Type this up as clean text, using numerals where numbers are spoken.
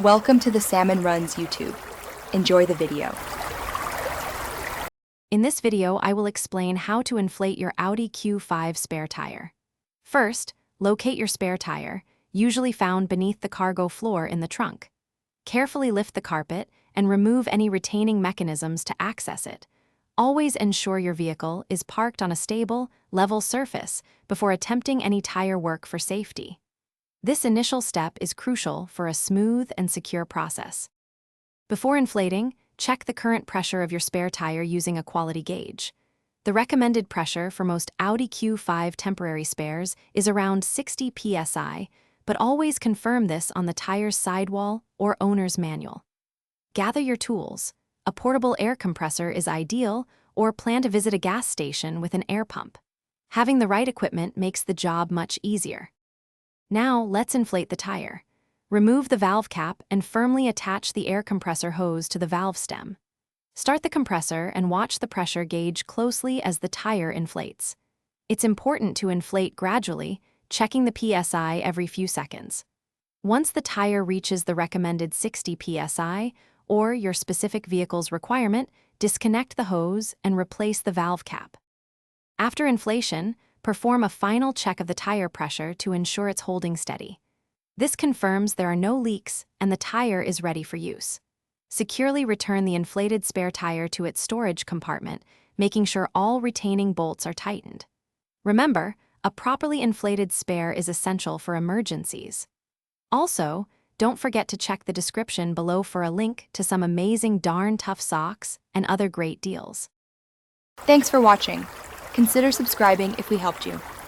Welcome to the Salmon Runs YouTube. Enjoy the video. In this video, I will explain how to inflate your Audi Q5 spare tire. First, locate your spare tire, usually found beneath the cargo floor in the trunk. Carefully lift the carpet and remove any retaining mechanisms to access it. Always ensure your vehicle is parked on a stable, level surface before attempting any tire work for safety. This initial step is crucial for a smooth and secure process. Before inflating, check the current pressure of your spare tire using a quality gauge. The recommended pressure for most Audi Q5 temporary spares is around 60 psi, but always confirm this on the tire's sidewall or owner's manual. Gather your tools. A portable air compressor is ideal, or plan to visit a gas station with an air pump. Having the right equipment makes the job much easier. Now, let's inflate the tire. Remove the valve cap and firmly attach the air compressor hose to the valve stem. Start the compressor and watch the pressure gauge closely as the tire inflates. It's important to inflate gradually, checking the PSI every few seconds. Once the tire reaches the recommended 60 PSI, or your specific vehicle's requirement, disconnect the hose and replace the valve cap. After inflation, perform a final check of the tire pressure to ensure it's holding steady. This confirms there are no leaks and the tire is ready for use. Securely return the inflated spare tire to its storage compartment, making sure all retaining bolts are tightened. Remember, a properly inflated spare is essential for emergencies. Also, don't forget to check the description below for a link to some amazing darn tough socks and other great deals. Thanks for watching. Consider subscribing if we helped you.